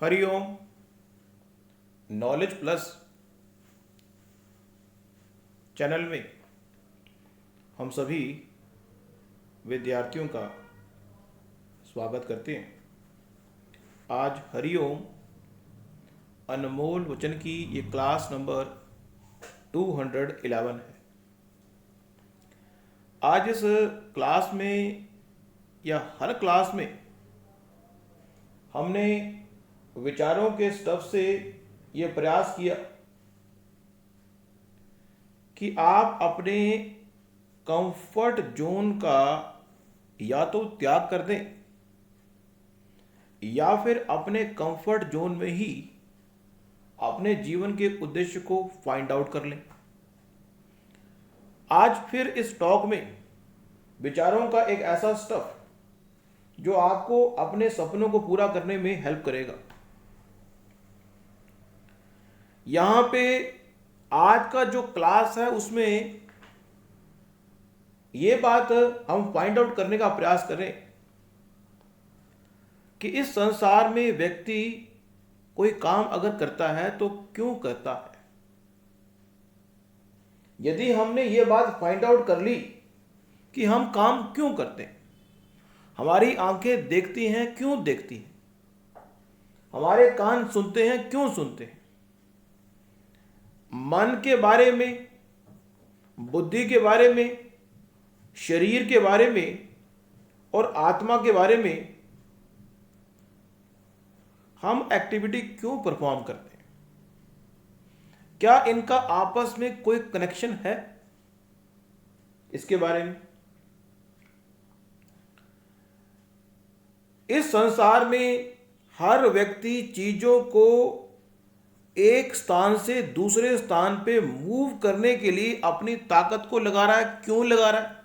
Hariom. Knowledge plus channel में हम सभी विद्यार्थियों का स्वागत करते हैं। आज हरिओम अनमोल वचन की ये क्लास नंबर 211 है। आज इस क्लास में या हर क्लास में हमने विचारों के स्टफ से ये प्रयास किया कि आप अपने कंफर्ट जोन का या तो त्याग कर दें या फिर अपने कंफर्ट जोन में ही अपने जीवन के उद्देश्य को फाइंड आउट कर लें। आज फिर इस टॉक में विचारों का एक ऐसा स्टफ जो आपको अपने सपनों को पूरा करने में हेल्प करेगा। यहां पे आज का जो क्लास है उसमें ये बात हम फाइंड आउट करने का प्रयास करें कि इस संसार में व्यक्ति कोई काम अगर करता है तो क्यों करता है। यदि हमने ये बात फाइंड आउट कर ली कि हम काम क्यों करते हैं, हमारी आंखें देखती हैं क्यों देखती हैं, हमारे कान सुनते हैं क्यों सुनते हैं, मन के बारे में, बुद्धि के बारे में, शरीर के बारे में और आत्मा के बारे में हम एक्टिविटी क्यों परफॉर्म करते हैं, क्या इनका आपस में कोई कनेक्शन है, इसके बारे में। इस संसार में हर व्यक्ति चीजों को एक स्थान से दूसरे स्थान पे मूव करने के लिए अपनी ताकत को लगा रहा है। क्यों लगा रहा है?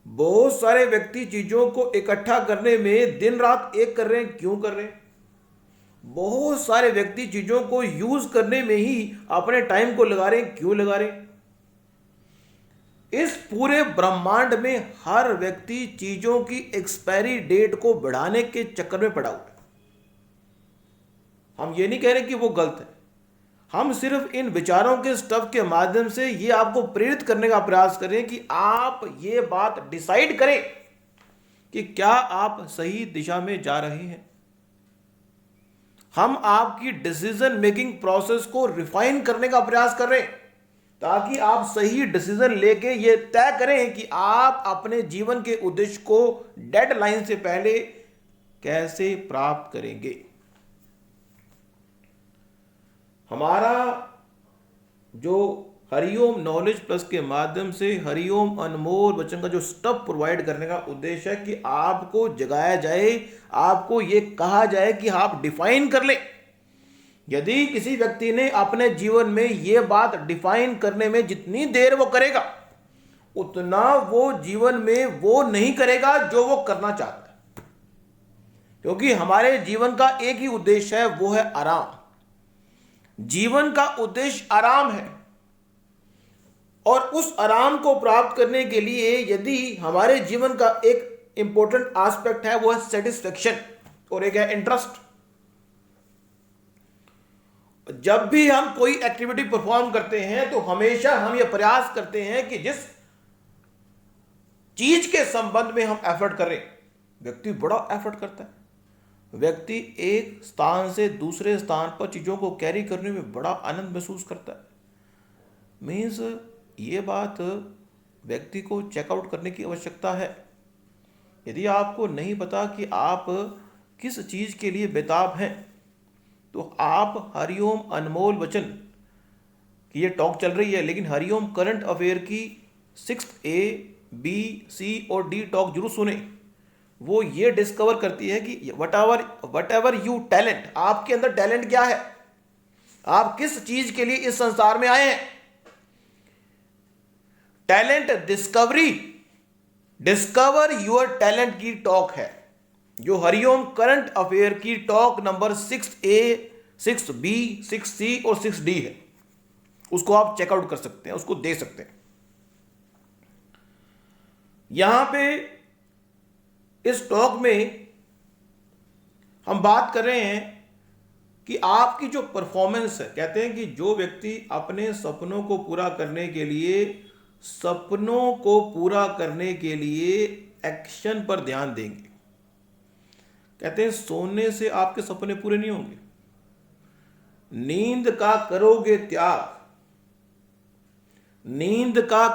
बहुत सारे व्यक्ति चीजों को इकट्ठा करने में दिन रात एक कर रहे हैं। क्यों कर रहे हैं? बहुत सारे व्यक्ति चीजों को यूज करने में ही अपने टाइम को लगा रहे हैं। क्यों लगा रहे हैं? इस पूरे ब्रह्मांड में हर व्यक्ति चीजों की एक्सपायरी डेट को बढ़ाने के चक्कर में पड़ा हुआ है। हम ये नहीं कह रहे कि वो गलत है, हम सिर्फ इन विचारों के स्टफ के माध्यम से ये आपको प्रेरित करने का प्रयास करें कि आप ये बात डिसाइड करें कि क्या आप सही दिशा में जा रहे हैं। हम आपकी डिसीजन मेकिंग प्रोसेस को रिफाइन करने का प्रयास कर रहे हैं ताकि आप सही डिसीजन लेके ये तय करें कि आप अपने जीवन के उद्देश्य को डेडलाइन से पहले कैसे प्राप्त करेंगे। हमारा जो हरिओम नॉलेज प्लस के माध्यम से हरिओम अनमोल वचन का जो स्टफ प्रोवाइड करने का उद्देश्य है कि आपको जगाया जाए, आपको ये कहा जाए कि आप डिफाइन कर लें। यदि किसी व्यक्ति ने अपने जीवन में ये बात डिफाइन करने में जितनी देर वो करेगा उतना वो जीवन में वो नहीं करेगा जो वो करना चाहता है, क्योंकि हमारे जीवन का एक ही उद्देश्य है, वो है आराम। जीवन का उद्देश्य आराम है और उस आराम को प्राप्त करने के लिए यदि हमारे जीवन का एक इंपॉर्टेंट एस्पेक्ट है वो है सेटिस्फेक्शन और एक है इंटरेस्ट। जब भी हम कोई एक्टिविटी परफॉर्म करते हैं तो हमेशा हम यह प्रयास करते हैं कि जिस चीज के संबंध में हम एफर्ट करें, व्यक्ति बड़ा एफर्ट करता है। व्यक्ति एक स्थान से दूसरे स्थान पर चीजों को कैरी करने में बड़ा आनंद महसूस करता है। मीन्स ये बात व्यक्ति को चेकआउट करने की आवश्यकता है। यदि आपको नहीं पता कि आप किस चीज के लिए बेताब हैं तो आप हरिओम अनमोल वचन की ये टॉक चल रही है, लेकिन हरिओम करंट अफेयर की 6th A, B, C और D टॉक जरूर सुने। वो ये डिस्कवर करती है कि वट एवर यू टैलेंट, आपके अंदर टैलेंट क्या है, आप किस चीज के लिए इस संसार में आए हैं। Talent discovery, discover your talent की टॉक है जो हरिओम करंट अफेयर की talk number 6A, 6B, 6C और 6D है। उसको आप चेकआउट कर सकते हैं, उसको देख सकते हैं। यहां पे इस टॉक में हम बात कर रहे हैं कि आपकी जो परफॉर्मेंस है, कहते हैं कि जो व्यक्ति अपने सपनों को पूरा करने के लिए एक्शन पर ध्यान देंगे, कहते हैं सोने से आपके सपने पूरे नहीं होंगे। नींद का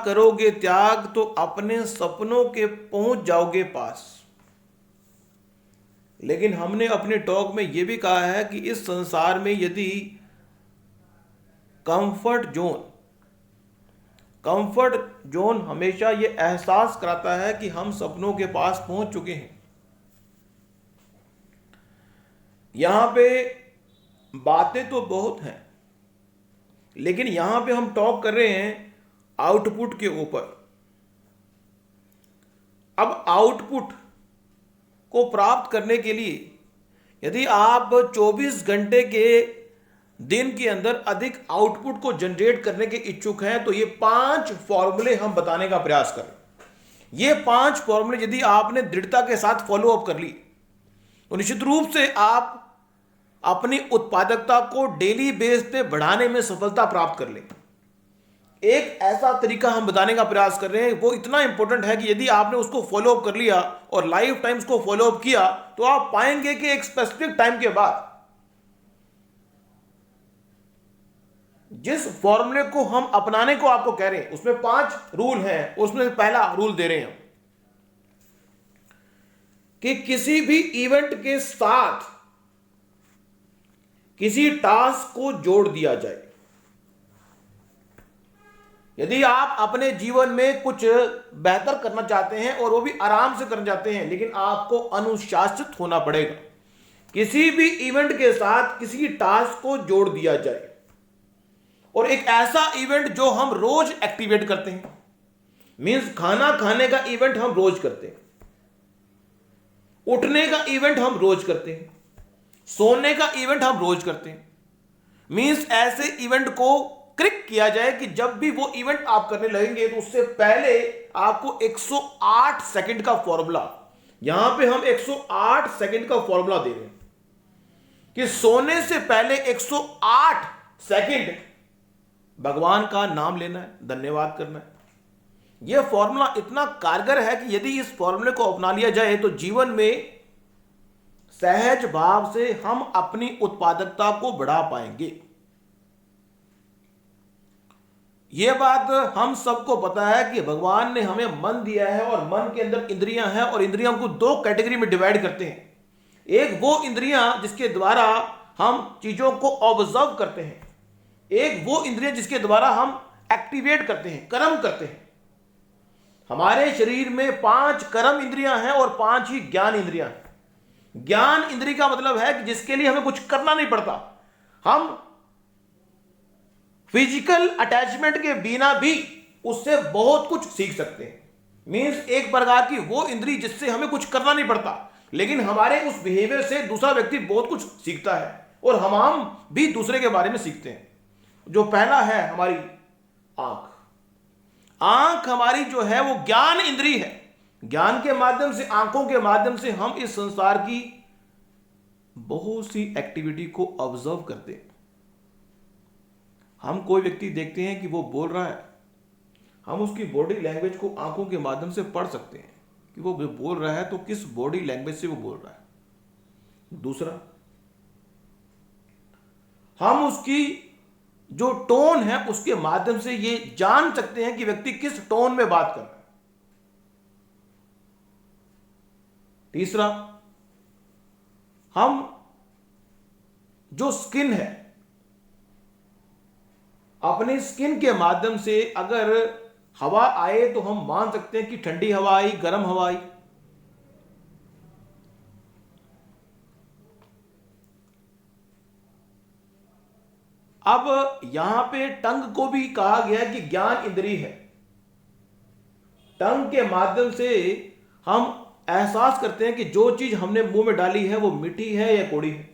करोगे त्याग तो अपने सपनों के पहुंच जाओगे पास। लेकिन हमने अपने टॉक में यह भी कहा है कि इस संसार में यदि कंफर्ट जोन हमेशा यह एहसास कराता है कि हम सपनों के पास पहुंच चुके हैं। यहां पे बातें तो बहुत हैं, लेकिन यहां पे हम टॉक कर रहे हैं आउटपुट के ऊपर। अब आउटपुट को प्राप्त करने के लिए यदि आप 24 घंटे के दिन के अंदर अधिक आउटपुट को जनरेट करने के इच्छुक हैं, तो ये 5 फॉर्मूले हम बताने का प्रयास करें। ये 5 फॉर्मूले यदि आपने दृढ़ता के साथ फॉलो अप कर ली तो निश्चित रूप से आप अपनी उत्पादकता को डेली बेस पे बढ़ाने में सफलता प्राप्त कर लेंगे। एक ऐसा तरीका हम बताने का प्रयास कर रहे हैं, वो इतना इंपॉर्टेंट है कि यदि आपने उसको फॉलो अप कर लिया और लाइफ टाइम उसको फॉलो अप किया तो आप पाएंगे कि एक स्पेसिफिक टाइम के बाद जिस फॉर्मूले को हम अपनाने को आपको कह रहे हैं उसमें 5 रूल हैं। उसमें पहला रूल दे रहे हैं कि किसी भी इवेंट के साथ किसी टास्क को जोड़ दिया जाए। यदि आप अपने जीवन में कुछ बेहतर करना चाहते हैं और वो भी आराम से करना चाहते हैं, लेकिन आपको अनुशासित होना पड़ेगा। किसी भी इवेंट के साथ किसी टास्क को जोड़ दिया जाए, और एक ऐसा इवेंट जो हम रोज एक्टिवेट करते हैं। मींस खाना खाने का इवेंट हम रोज करते हैं, उठने का इवेंट हम रोज करते हैं, सोने का इवेंट हम रोज करते हैं। मींस ऐसे इवेंट को क्लिक किया जाए कि जब भी वो इवेंट आप करने लगेंगे तो उससे पहले आपको 108 सेकंड का फॉर्मूला, यहां पे हम 108 सेकंड का फॉर्मूला दे रहे हैं कि सोने से पहले 108 सेकंड भगवान का नाम लेना है, धन्यवाद करना है। यह फॉर्मूला इतना कारगर है कि यदि इस फॉर्मूले को अपना लिया जाए तो जीवन में सहज भाव से हम अपनी उत्पादकता को बढ़ा पाएंगे। यह बात हम सबको पता है कि भगवान ने हमें मन दिया है और मन के अंदर इंद्रियां हैं, और इंद्रियों को 2 कैटेगरी में डिवाइड करते हैं। एक वो इंद्रियां जिसके द्वारा हम चीजों को ऑब्जर्व करते हैं, एक वो इंद्रियां जिसके द्वारा हम एक्टिवेट करते हैं, कर्म करते हैं। हमारे शरीर में 5 कर्म इंद्रियां हैं और 5 ही ज्ञान इंद्रियां हैं। ज्ञान इंद्रिय का मतलब है कि जिसके लिए हमें कुछ करना नहीं पड़ता, हम फिजिकल अटैचमेंट के बिना भी उससे बहुत कुछ सीख सकते हैं। मींस एक प्रकार की वो इंद्रिय जिससे हमें कुछ करना नहीं पड़ता, लेकिन हमारे उस बिहेवियर से दूसरा व्यक्ति बहुत कुछ सीखता है और हम भी दूसरे के बारे में सीखते हैं। जो पहला है हमारी आंख हमारी जो है वो ज्ञान इंद्रिय है। ज्ञान के माध्यम से, आंखों के माध्यम से हम इस संसार की बहुत सी एक्टिविटी को ऑब्जर्व करते हैं। हम कोई व्यक्ति देखते हैं कि वो बोल रहा है, हम उसकी बॉडी लैंग्वेज को आंखों के माध्यम से पढ़ सकते हैं कि वो बोल रहा है तो किस बॉडी लैंग्वेज से वो बोल रहा है। दूसरा, हम उसकी जो टोन है उसके माध्यम से ये जान सकते हैं कि व्यक्ति किस टोन में बात कर रहा है। तीसरा, हम जो स्किन है, अपनी स्किन के माध्यम से अगर हवा आए तो हम मान सकते हैं कि ठंडी हवा आई, गर्म हवा आई। अब यहां पे टंग को भी कहा गया है कि ज्ञान इंद्रिय है। टंग के माध्यम से हम एहसास करते हैं कि जो चीज हमने मुंह में डाली है वो मीठी है या कौड़ी है।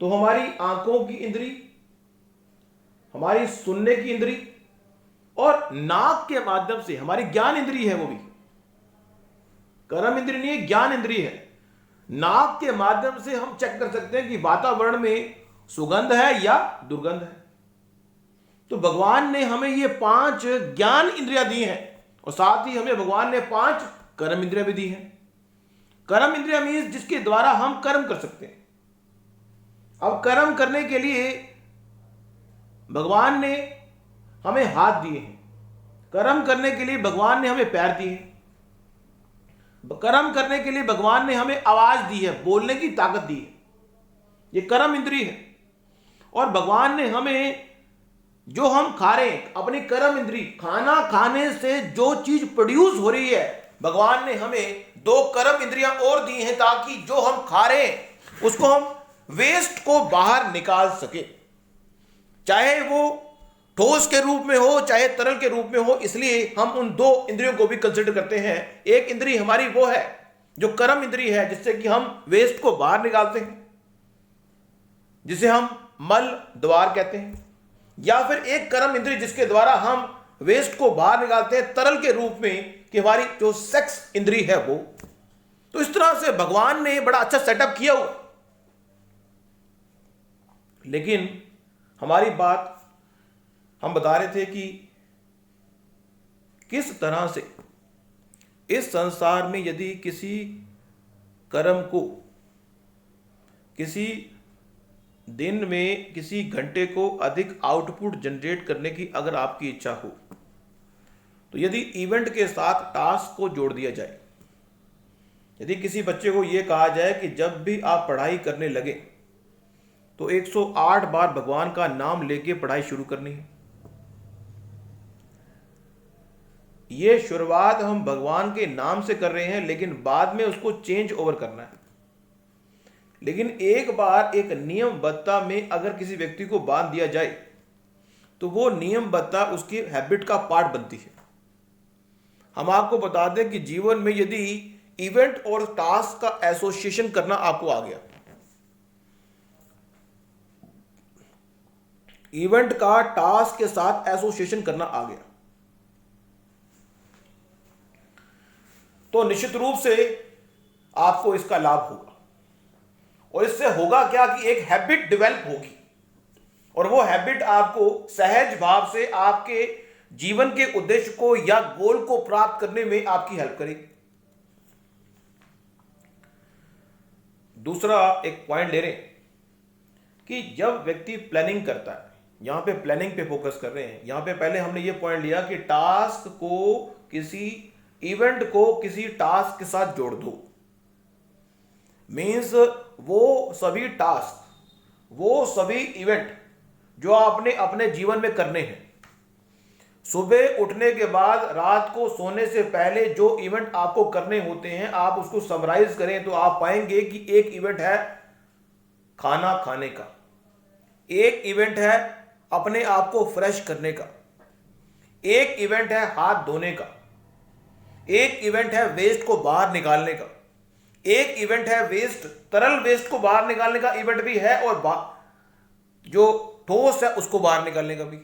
तो हमारी आंखों की इंद्री, हमारी सुनने की इंद्री और नाक के माध्यम से हमारी ज्ञान इंद्री है वो भी कर्म इंद्रिय नहीं है, ज्ञान इंद्रिय है। नाक के माध्यम से हम चेक कर सकते हैं कि वातावरण में सुगंध है या दुर्गंध है। तो भगवान ने हमें ये 5 ज्ञान इंद्रियां दी हैं और साथ ही हमें भगवान ने 5 कर्म इंद्रियां भी दी हैं। कर्म इंद्रियां मीन्स जिसके द्वारा हम कर्म कर सकते हैं। अब कर्म करने के लिए भगवान ने हमें हाथ दिए हैं, कर्म करने के लिए भगवान ने हमें पैर दिए हैं, कर्म करने के लिए भगवान ने हमें आवाज दी है, बोलने की ताकत दी है, ये कर्म इंद्रिय है। और भगवान ने हमें जो हम खा रहे हैं, अपनी कर्म इंद्रिय, खाना खाने से जो चीज प्रोड्यूस हो रही है, भगवान ने हमें 2 कर्म इंद्रियां और दी हैं ताकि जो हम खा रहे हैं उसको हम वेस्ट को बाहर निकाल सके, चाहे वो ठोस के रूप में हो चाहे तरल के रूप में हो। इसलिए हम उन 2 इंद्रियों को भी कंसिडर करते हैं। एक इंद्रिय हमारी वो है जो कर्म इंद्रिय है, जिससे कि हम वेस्ट को बाहर निकालते हैं, जिसे हम मल द्वार कहते हैं, या फिर एक कर्म इंद्रिय जिसके द्वारा हम वेस्ट को बाहर निकालते हैं तरल के रूप में, कि हमारी जो सेक्स इंद्रिय है वो। तो इस तरह से भगवान ने बड़ा अच्छा सेटअप किया हुआ। लेकिन हमारी बात हम बता रहे थे कि किस तरह से इस संसार में यदि किसी कर्म को किसी दिन में किसी घंटे को अधिक आउटपुट जनरेट करने की अगर आपकी इच्छा हो, तो यदि इवेंट के साथ टास्क को जोड़ दिया जाए, यदि किसी बच्चे को यह कहा जाए कि जब भी आप पढ़ाई करने लगे तो 108 बार भगवान का नाम लेके पढ़ाई शुरू करनी है। ये शुरुआत हम भगवान के नाम से कर रहे हैं, लेकिन बाद में उसको चेंज ओवर करना है। लेकिन एक बार एक नियमबद्धता में अगर किसी व्यक्ति को बांध दिया जाए तो वो नियमबद्धता उसकी हैबिट का पार्ट बनती है। हम आपको बता दें कि जीवन में यदि इवेंट और टास्क का एसोसिएशन करना आपको आ गया, इवेंट का टास्क के साथ एसोसिएशन करना आ गया, तो निश्चित रूप से आपको इसका लाभ होगा। और इससे होगा क्या कि एक हैबिट डेवलप होगी, और वो हैबिट आपको सहज भाव से आपके जीवन के उद्देश्य को या गोल को प्राप्त करने में आपकी हेल्प करेगी। दूसरा एक पॉइंट ले रहे हैं कि जब व्यक्ति प्लानिंग करता है, यहां पे प्लानिंग पे फोकस कर रहे हैं। यहां पे पहले हमने ये पॉइंट लिया कि टास्क को किसी इवेंट को किसी टास्क के साथ जोड़ दो, मीन्स वो सभी टास्क, वो सभी इवेंट जो आपने अपने जीवन में करने हैं, सुबह उठने के बाद रात को सोने से पहले जो इवेंट आपको करने होते हैं, आप उसको समराइज करें तो आप पाएंगे कि एक इवेंट है खाना खाने का, एक इवेंट है अपने आप को फ्रेश करने का, एक इवेंट है हाथ धोने का, एक इवेंट है वेस्ट को बाहर निकालने का, एक इवेंट है वेस्ट, तरल वेस्ट को बाहर निकालने का इवेंट भी है, और जो ठोस है उसको बाहर निकालने का भी।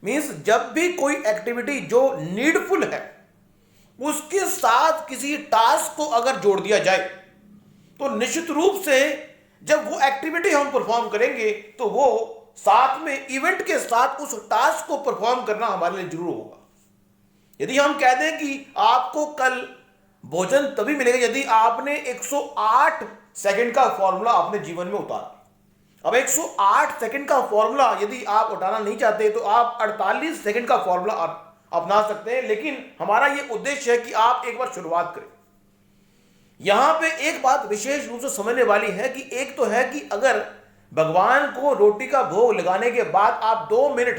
मींस जब भी कोई एक्टिविटी जो नीडफुल है उसके साथ किसी टास्क को अगर जोड़ दिया जाए तो निश्चित रूप से जब वो एक्टिविटी हम परफॉर्म करेंगे तो वो साथ में इवेंट के साथ उस टास्क को परफॉर्म करना हमारे लिए जरूर होगा। यदि हम कह दें कि आपको कल भोजन तभी मिलेगा यदि आपने 108 सेकंड का फॉर्मूला अपने जीवन में उतारा। अब 108 सेकंड का फॉर्मूला यदि आप उठाना नहीं चाहते तो आप 48 सेकंड का फॉर्मूला अपना सकते हैं, लेकिन हमारा यह उद्देश्य है कि आप एक बार शुरुआत करें। यहां पे एक बात विशेष रूप से समझने वाली है कि एक तो है कि अगर भगवान को रोटी का भोग लगाने के बाद आप 2 मिनट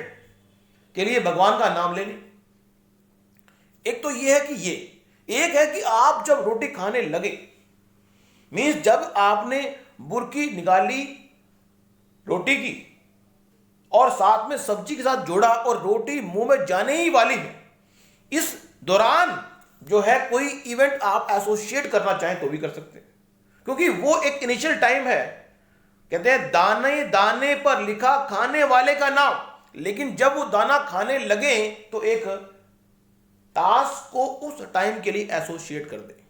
के लिए भगवान का नाम ले लें, एक तो यह है कि ये एक है कि आप जब रोटी खाने लगे, मीन्स जब आपने बुर्की निकाली रोटी की और साथ में सब्जी के साथ जोड़ा और रोटी मुंह में जाने ही वाली है, इस दौरान जो है कोई इवेंट आप एसोसिएट करना चाहें तो भी कर सकते हैं, क्योंकि वो एक इनिशियल टाइम है। कहते हैं दाने दाने पर लिखा खाने वाले का नाम, लेकिन जब वो दाना खाने लगे तो एक टास्क को उस टाइम के लिए एसोसिएट कर दे।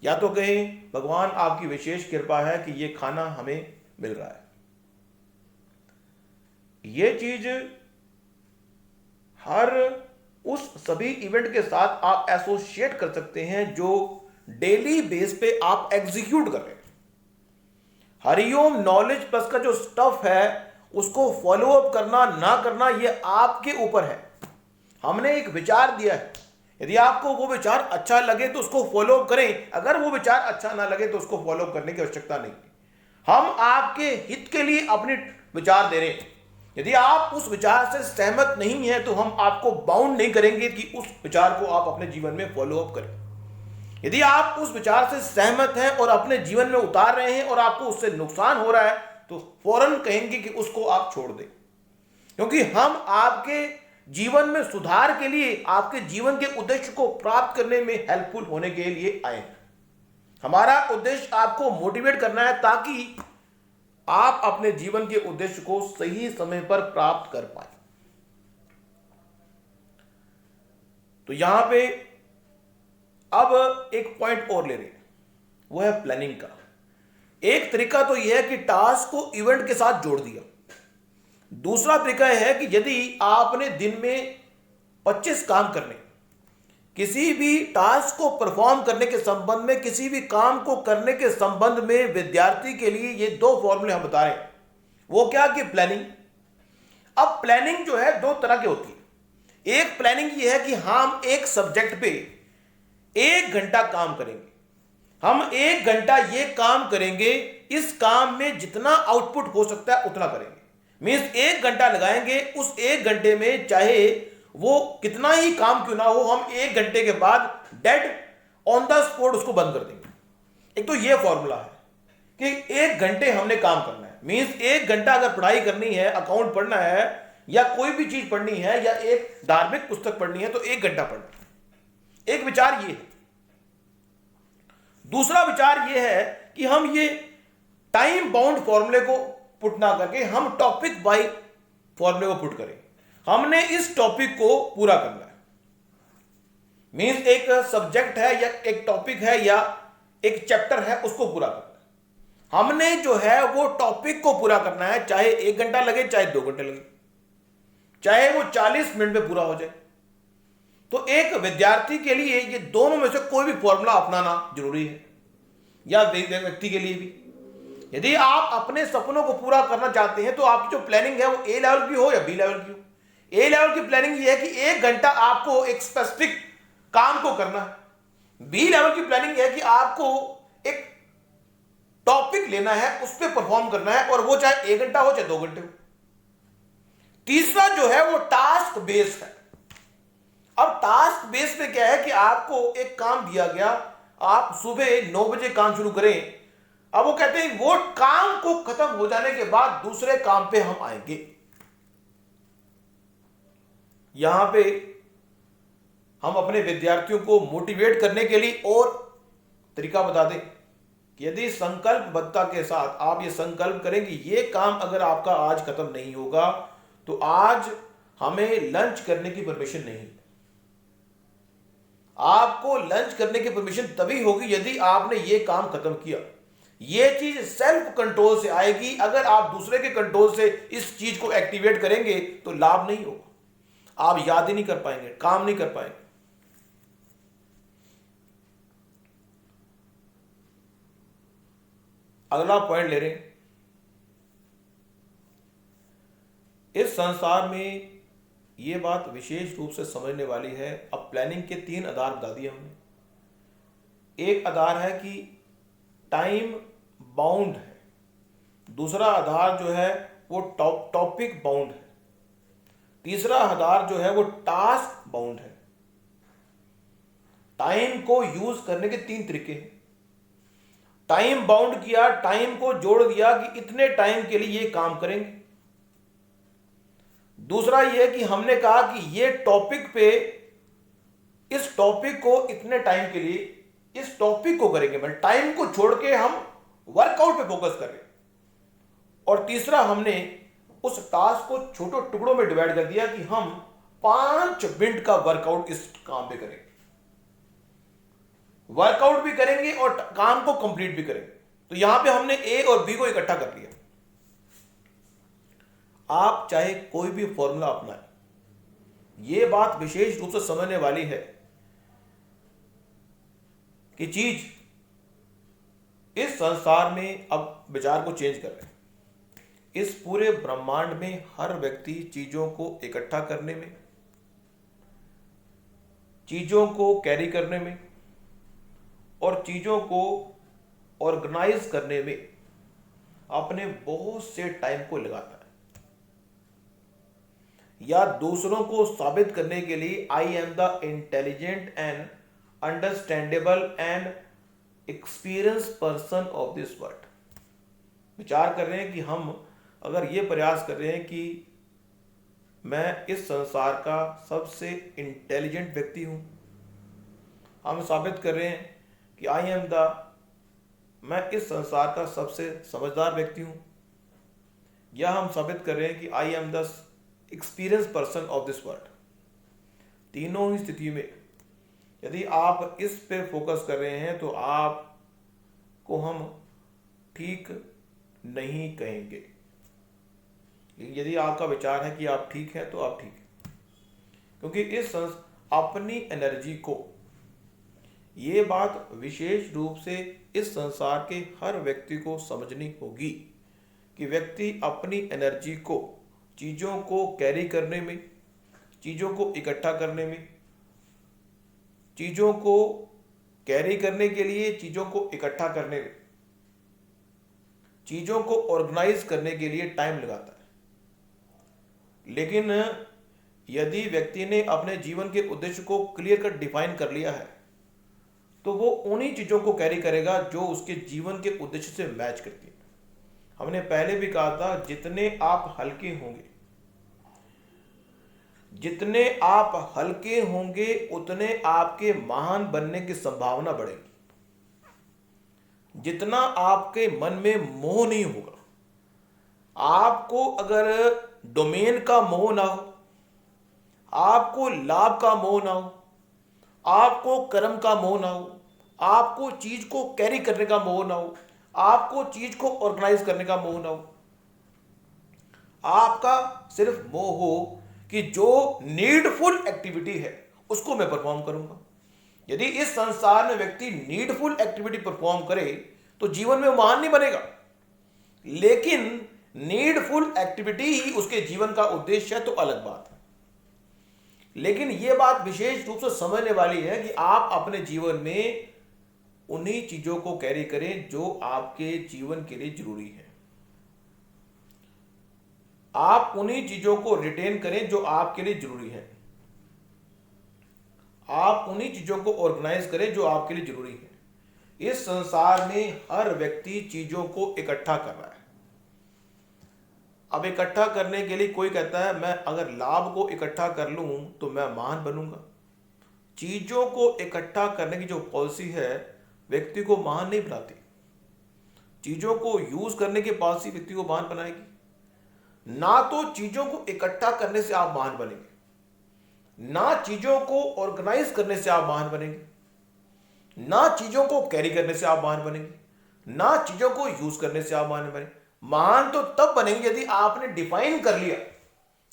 या तो कहें भगवान आपकी विशेष कृपा है कि ये खाना हमें मिल रहा है। ये चीज हर उस सभी इवेंट के साथ आप एसोसिएट कर सकते हैं जो डेली बेस पे आप एग्जीक्यूट कर रहे हैं। हरिओम नॉलेज प्लस का जो स्टफ है उसको फॉलो अप करना ना करना ये आपके ऊपर है। हमने एक विचार दिया है, यदि आपको वो विचार अच्छा लगे तो उसको फॉलो अप करें, अगर वो विचार अच्छा ना लगे तो उसको फॉलो अप करने की आवश्यकता नहीं। हम आपके हित के लिए अपने विचार दे रहे हैं। यदि आप उस विचार से सहमत नहीं है तो हम आपको बाउंड नहीं करेंगे कि उस विचार को आप अपने जीवन में फॉलो अप करें। यदि आप उस विचार से सहमत हैं और अपने जीवन में उतार रहे हैं और आपको उससे नुकसान हो रहा है तो फौरन कहेंगे कि उसको आप छोड़ दें, क्योंकि हम आपके जीवन में सुधार के लिए, आपके जीवन के उद्देश्य को प्राप्त करने में हेल्पफुल होने के लिए आए हैं। हमारा उद्देश्य आपको मोटिवेट करना है ताकि आप अपने जीवन के उद्देश्य को सही समय पर प्राप्त कर पाए। तो यहां पे अब एक पॉइंट और ले रहे हैं, वो है प्लानिंग का। एक तरीका तो यह है कि टास्क को इवेंट के साथ जोड़ दिया। दूसरा तरीका यह है कि यदि आपने दिन में 25 काम करने, किसी भी टास्क को परफॉर्म करने के संबंध में, किसी भी काम को करने के संबंध में विद्यार्थी के लिए ये दो फॉर्मूले हम बता रहे हैं। वो क्या कि प्लानिंग। अब प्लानिंग जो है दो तरह की होती है। एक प्लानिंग ये है कि हम एक सब्जेक्ट पे 1 घंटा काम करेंगे, हम 1 घंटा ये काम करेंगे, इस काम में जितना आउटपुट हो सकता है उतना करेंगे। मीन्स 1 घंटा लगाएंगे, उस 1 घंटे में चाहे वो कितना ही काम क्यों ना हो, हम 1 घंटे के बाद डेड ऑन द स्पॉट उसको बंद कर देंगे। एक तो ये फॉर्मूला है कि 1 घंटे हमने काम करना है। मीन्स 1 घंटा अगर पढ़ाई करनी है, अकाउंट पढ़ना है या कोई भी चीज पढ़नी है या एक धार्मिक पुस्तक पढ़नी है तो 1 घंटा पढ़ना है। एक विचार ये है। दूसरा विचार ये है कि हम ये टाइम बाउंड फॉर्मूले को पुट ना करके हम टॉपिक बाय फॉर्मूले को पुट करें। हमने इस टॉपिक को पूरा करना है। मीन्स एक सब्जेक्ट है या एक टॉपिक है या एक चैप्टर है, उसको पूरा करना है। हमने जो है वो टॉपिक को पूरा करना है, चाहे 1 घंटा लगे, चाहे 2 घंटे लगे, चाहे वो 40 मिनट में पूरा हो जाए। तो एक विद्यार्थी के लिए ये दोनों में से कोई भी फॉर्मूला अपनाना जरूरी है, या व्यक्ति के लिए भी। यदि आप अपने सपनों को पूरा करना चाहते हैं तो आपकी जो प्लानिंग है वो ए लेवल की हो या बी लेवल की हो। ए लेवल की प्लानिंग ये है कि 1 घंटा आपको एक स्पेसिफिक काम को करना है। बी लेवल की प्लानिंग है कि आपको एक टॉपिक लेना है, उस पर परफॉर्म करना है, और वो चाहे 1 घंटा हो चाहे 2 घंटे हो। तीसरा जो है वो टास्क बेस्ड है। अब टास्क बेस पे क्या है कि आपको एक काम दिया गया, आप सुबह 9 बजे काम शुरू करें। अब वो कहते हैं वो काम को खत्म हो जाने के बाद दूसरे काम पे हम आएंगे। यहां पे हम अपने विद्यार्थियों को मोटिवेट करने के लिए और तरीका बता दें कि यदि संकल्पबद्धता के साथ आप ये संकल्प करेंगे, ये काम अगर आपका आज खत्म नहीं होगा तो आज हमें लंच करने की परमिशन नहीं। आपको लंच करने की परमिशन तभी होगी यदि आपने ये काम खत्म किया। ये चीज सेल्फ कंट्रोल से आएगी। अगर आप दूसरे के कंट्रोल से इस चीज को एक्टिवेट करेंगे तो लाभ नहीं होगा, आप याद ही नहीं कर पाएंगे, काम नहीं कर पाएंगे। अगला पॉइंट ले रहे हैं, इस संसार में ये बात विशेष रूप से समझने वाली है। अब प्लानिंग के 3 आधार बता दिए हमने। एक आधार है कि टाइम बाउंड है, दूसरा आधार जो है वो टॉपिक बाउंड है, तीसरा आधार जो है वो टास्क बाउंड है। टाइम को यूज करने के 3 तरीके हैं। टाइम बाउंड किया, टाइम को जोड़ दिया कि इतने टाइम के लिए ये काम करेंगे। दूसरा यह कि हमने कहा कि ये टॉपिक पे, इस टॉपिक को इतने टाइम के लिए इस टॉपिक को करेंगे, मतलब टाइम को छोड़ के हम वर्कआउट पे फोकस करें। और तीसरा हमने उस टास्क को छोटे टुकड़ों में डिवाइड कर दिया कि हम 5 मिनट का वर्कआउट इस काम पे करें। वर्कआउट भी करेंगे और काम को कंप्लीट भी करेंगे। तो यहां पे हमने ए और बी को इकट्ठा कर लिया। आप चाहे कोई भी फॉर्मूला अपनाएं, यह बात विशेष रूप से समझने वाली है कि चीज इस संसार में अब विचार को चेंज कर रहे हैं। इस पूरे ब्रह्मांड में हर व्यक्ति चीजों को इकट्ठा करने में, चीजों को कैरी करने में और चीजों को ऑर्गेनाइज करने में अपने बहुत से टाइम को लगाता है, या दूसरों को साबित करने के लिए I am the intelligent and understandable and experience person of this world. विचार कर रहे हैं कि हम अगर ये प्रयास कर रहे हैं कि मैं इस संसार का सबसे इंटेलिजेंट व्यक्ति हूं, हम साबित कर रहे हैं कि आई एम द, मैं इस संसार का सबसे समझदार व्यक्ति हूं, या हम साबित कर रहे हैं कि I am the experience person of this world. तीनों ही स्थिति में यदि आप इस पे फोकस कर रहे हैं तो आपको हम ठीक नहीं कहेंगे। यदि आपका विचार है कि आप ठीक हैं तो आप ठीक हैं, क्योंकि अपनी एनर्जी को, ये बात विशेष रूप से इस संसार के हर व्यक्ति को समझनी होगी कि व्यक्ति अपनी एनर्जी को चीजों को कैरी करने में, चीजों को इकट्ठा करने में, चीजों को कैरी करने के लिए, चीजों को इकट्ठा करने में, चीजों को ऑर्गेनाइज करने के लिए टाइम लगाता है। लेकिन यदि व्यक्ति ने अपने जीवन के उद्देश्य को क्लियर कट डिफाइन कर लिया है तो वो उन्हीं चीजों को कैरी करेगा जो उसके जीवन के उद्देश्य से मैच करती है। हमने पहले भी कहा था, जितने आप हल्के होंगे, जितने आप हल्के होंगे उतने आपके महान बनने की संभावना बढ़ेगी। जितना आपके मन में मोह नहीं होगा, आपको अगर डोमेन का मोह ना हो, आपको लाभ का मोह ना हो, आपको कर्म का मोह ना हो, आपको चीज को कैरी करने का मोह ना हो, आपको चीज को ऑर्गेनाइज करने का मोह ना हो, आपका सिर्फ मोह हो कि जो नीडफुल एक्टिविटी है उसको मैं परफॉर्म करूंगा। यदि इस संसार में व्यक्ति नीडफुल एक्टिविटी परफॉर्म करे तो जीवन में महान नहीं बनेगा, लेकिन नीडफुल एक्टिविटी ही उसके जीवन का उद्देश्य है तो अलग बात है। लेकिन यह बात विशेष रूप से समझने वाली है कि आप अपने जीवन में उन्हीं चीजों को कैरी करें जो आपके जीवन के लिए जरूरी है। आप उन्हीं चीजों को रिटेन करें जो आपके लिए जरूरी है। आप उन्हीं चीजों को ऑर्गेनाइज करें जो आपके लिए जरूरी है। इस संसार में हर व्यक्ति चीजों को इकट्ठा कर रहा है। अब इकट्ठा करने के लिए कोई कहता है मैं अगर लाभ को इकट्ठा कर लूं तो मैं महान बनूंगा। चीजों को इकट्ठा करने की जो पॉलिसी है व्यक्ति को महान नहीं बनाती। चीजों को यूज करने की पॉलिसी व्यक्ति को महान बनाएगी। ना तो चीजों को इकट्ठा करने से आप महान बनेंगे, ना चीजों को ऑर्गेनाइज करने से आप महान बनेंगे, ना चीजों को कैरी करने से आप महान बनेंगे, ना चीजों को यूज करने से आप महान बनेंगे। महान तो तब बनेंगे यदि आपने डिफाइन कर लिया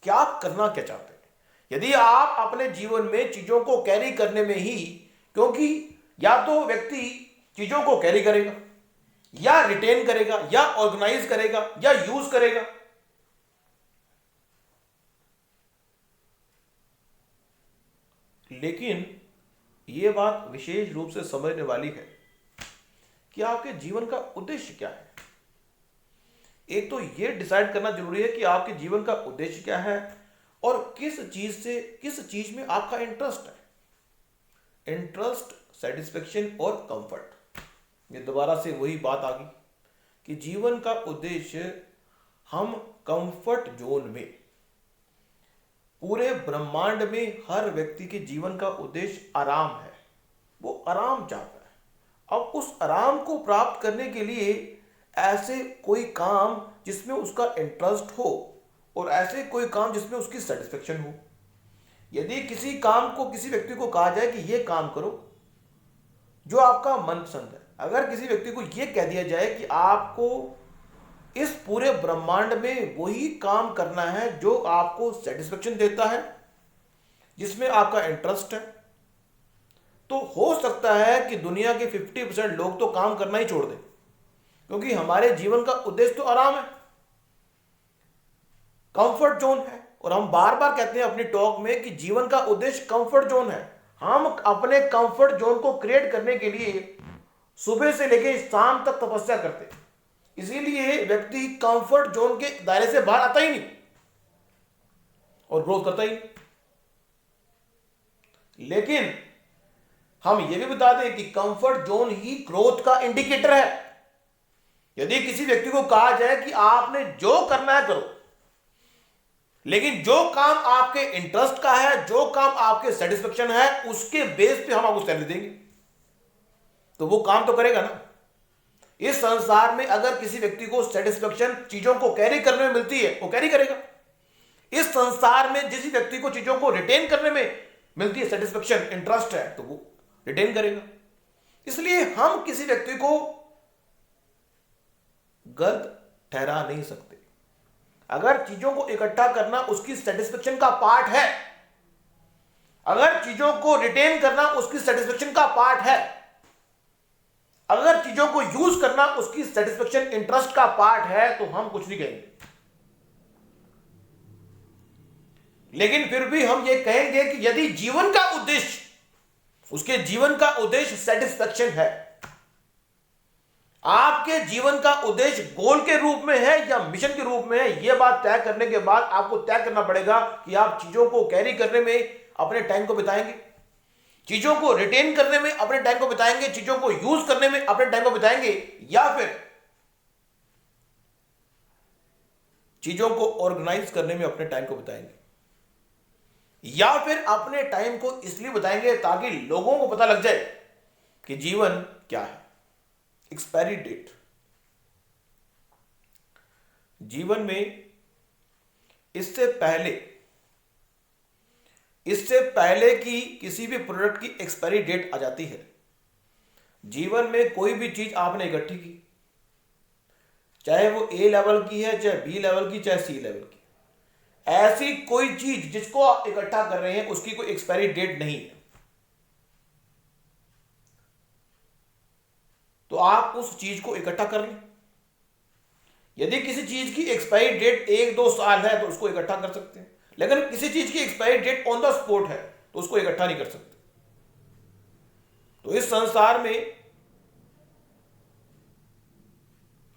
कि आप करना क्या चाहते हैं। यदि आप अपने जीवन में चीजों को कैरी करने में ही, क्योंकि या तो व्यक्ति चीजों को कैरी करेगा या रिटेन करेगा या ऑर्गेनाइज करेगा या यूज करेगा। लेकिन यह बात विशेष रूप से समझने वाली है कि आपके जीवन का उद्देश्य क्या है। एक तो यह डिसाइड करना जरूरी है कि आपके जीवन का उद्देश्य क्या है और किस चीज में आपका इंटरेस्ट है। इंटरेस्ट, सेटिस्फेक्शन और कंफर्ट, ये दोबारा से वही बात आ गई कि जीवन का उद्देश्य, हम कंफर्ट जोन में, पूरे ब्रह्मांड में हर व्यक्ति के जीवन का उद्देश्य आराम है। वो आराम चाहता है। अब उस आराम को प्राप्त करने के लिए ऐसे कोई काम जिसमें उसका इंटरेस्ट हो और ऐसे कोई काम जिसमें उसकी सेटिस्फेक्शन हो। यदि किसी काम को किसी व्यक्ति को कहा जाए कि ये काम करो जो आपका मनपसंद है। अगर किसी व्यक्ति को यह कह दिया जाए कि आपको इस पूरे ब्रह्मांड में वही काम करना है जो आपको सेटिस्फेक्शन देता है, जिसमें आपका इंटरेस्ट है, तो हो सकता है कि दुनिया के 50% लोग तो काम करना ही छोड़ दें, क्योंकि हमारे जीवन का उद्देश्य तो आराम है, कंफर्ट जोन है। और हम बार बार कहते हैं अपनी टॉक में कि जीवन का उद्देश्य कंफर्ट जोन है। हम अपने कंफर्ट जोन को क्रिएट करने के लिए सुबह से लेकर शाम तक तपस्या करते हैं, इसीलिए व्यक्ति कंफर्ट जोन के दायरे से बाहर आता ही नहीं और ग्रोथ करता ही नहीं। लेकिन हम यह भी बता दें कि कंफर्ट जोन ही ग्रोथ का इंडिकेटर है। यदि किसी व्यक्ति को कहा जाए कि आपने जो करना है करो, लेकिन जो काम आपके इंटरेस्ट का है, जो काम आपके सेटिस्फेक्शन है, उसके बेस पे हम आपको सैलरी देंगे, तो वो काम तो करेगा ना। इस संसार में अगर किसी व्यक्ति को सेटिस्फेक्शन चीजों को कैरी करने में मिलती है, वो कैरी करेगा। इस संसार में जिस व्यक्ति को चीजों को रिटेन करने में मिलती है, सेटिस्फेक्शन, इंटरेस्ट है, तो वो रिटेन करेगा। इसलिए हम किसी व्यक्ति को गलत ठहरा नहीं सकते। अगर चीजों को इकट्ठा करना उसकी सेटिस्फेक्शन का पार्ट है, अगर चीजों को रिटेन करना उसकी सेटिस्फेक्शन का पार्ट है, अगर चीजों को यूज करना उसकी सेटिस्फेक्शन, इंटरेस्ट का पार्ट है, तो हम कुछ नहीं कहेंगे। लेकिन फिर भी हम ये कहेंगे कि यदि जीवन का उद्देश्य, उसके जीवन का उद्देश्य सेटिस्फेक्शन है, आपके जीवन का उद्देश्य गोल के रूप में है या मिशन के रूप में है, यह बात तय करने के बाद आपको तय करना पड़ेगा कि आप चीजों को कैरी करने में अपने टाइम को बिताएंगे, चीजों को रिटेन करने में अपने टाइम को बिताएंगे, चीजों को यूज करने में अपने टाइम को बिताएंगे, या फिर चीजों को ऑर्गेनाइज करने में अपने टाइम को बिताएंगे, या फिर अपने टाइम को इसलिए बताएंगे ताकि लोगों को पता लग जाए कि जीवन क्या है। Expiry date. जीवन में इससे पहले की किसी भी प्रोडक्ट की एक्सपायरी डेट आ जाती है। जीवन में कोई भी चीज आपने इकट्ठी की, चाहे वो ए लेवल की है, चाहे बी लेवल की, चाहे सी लेवल की, ऐसी कोई चीज जिसको आप इकट्ठा कर रहे हैं उसकी कोई एक्सपायरी डेट नहीं है। तो आप उस चीज को इकट्ठा कर लें। यदि किसी चीज की एक्सपायरी डेट 1-2 साल है तो उसको इकट्ठा कर सकते हैं, लेकिन किसी चीज की expiry date on the spot है तो उसको इकट्ठा नहीं कर सकते। तो इस संसार में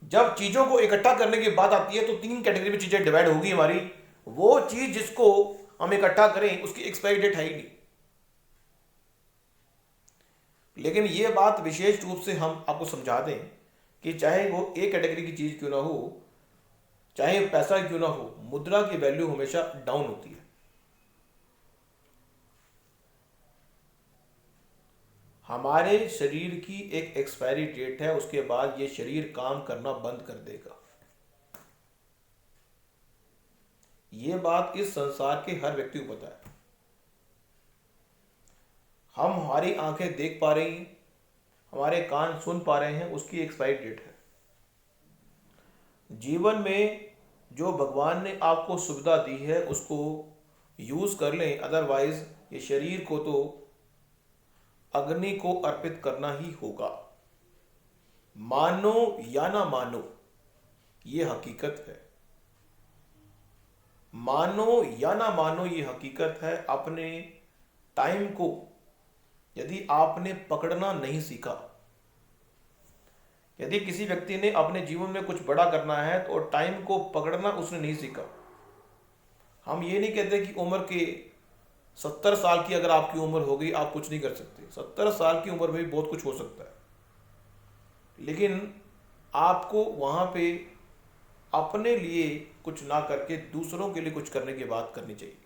जब चीजों को इकट्ठा करने की बात आती है तो 3 कैटेगरी में चीजें डिवाइड होगी हमारी। वो चीज जिसको हम इकट्ठा करें उसकी एक्सपायरी डेट है ही नहीं। लेकिन ये बात विशेष रूप से हम आपको समझा दें कि चाहे वो एक कैटेगरी की चीज क्यों ना हो, चाहे पैसा क्यों ना हो, मुद्रा की वैल्यू हमेशा डाउन होती है। हमारे शरीर की एक एक्सपायरी डेट है, उसके बाद ये शरीर काम करना बंद कर देगा। ये बात इस संसार के हर व्यक्ति को पता है। हम हमारी आंखें देख पा रही हैं, हमारे कान सुन पा रहे हैं, उसकी एक्सपायरी डेट है। जीवन में जो भगवान ने आपको सुविधा दी है उसको यूज कर लें, अदरवाइज ये शरीर को तो अग्नि को अर्पित करना ही होगा। मानो या ना मानो, ये हकीकत है। मानो या ना मानो, ये हकीकत है। अपने टाइम को यदि आपने पकड़ना नहीं सीखा, यदि किसी व्यक्ति ने अपने जीवन में कुछ बड़ा करना है तो टाइम को पकड़ना उसने नहीं सीखा। हम ये नहीं कहते कि उम्र के 70 साल की अगर आपकी उम्र हो गई आप कुछ नहीं कर सकते। 70 साल की उम्र में भी बहुत कुछ हो सकता है, लेकिन आपको वहाँ पे अपने लिए कुछ ना करके दूसरों के लिए कुछ करने की बात करनी चाहिए।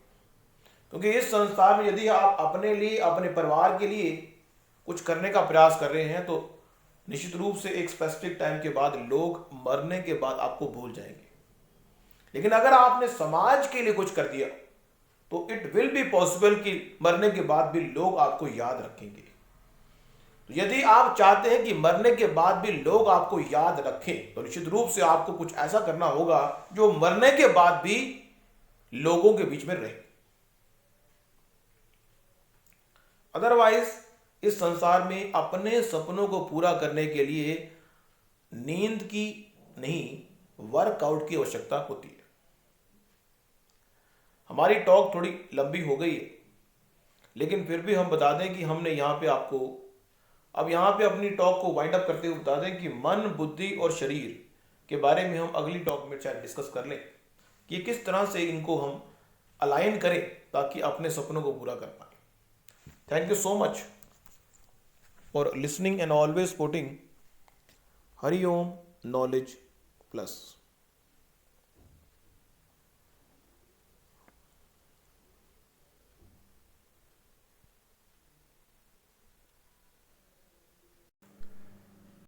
क्योंकि इस संसार में यदि आप अपने लिए, अपने परिवार के लिए कुछ करने का प्रयास कर रहे हैं तो निश्चित रूप से एक स्पेसिफिक टाइम के बाद लोग मरने के बाद आपको भूल जाएंगे। लेकिन अगर आपने समाज के लिए कुछ कर दिया तो इट विल बी पॉसिबल कि मरने के बाद भी लोग आपको याद रखेंगे। यदि आप चाहते हैं कि मरने के बाद भी लोग आपको याद रखें तो निश्चित रूप से आपको कुछ ऐसा करना होगा जो मरने के बाद भी लोगों के बीच में रहे। अदरवाइज इस संसार में अपने सपनों को पूरा करने के लिए नींद की नहीं, वर्कआउट की आवश्यकता होती है। हमारी टॉक थोड़ी लंबी हो गई है, लेकिन फिर भी हम बता दें कि हमने यहाँ पे आपको अब यहाँ पे अपनी टॉक को वाइंड अप करते हुए बता दें कि मन, बुद्धि और शरीर के बारे में हम अगली टॉक में शायद डिस्कस कर लें कि किस तरह से इनको हम अलाइन करें ताकि अपने सपनों को पूरा कर पाए। Thank you so much for listening and always supporting Hariom knowledge plus.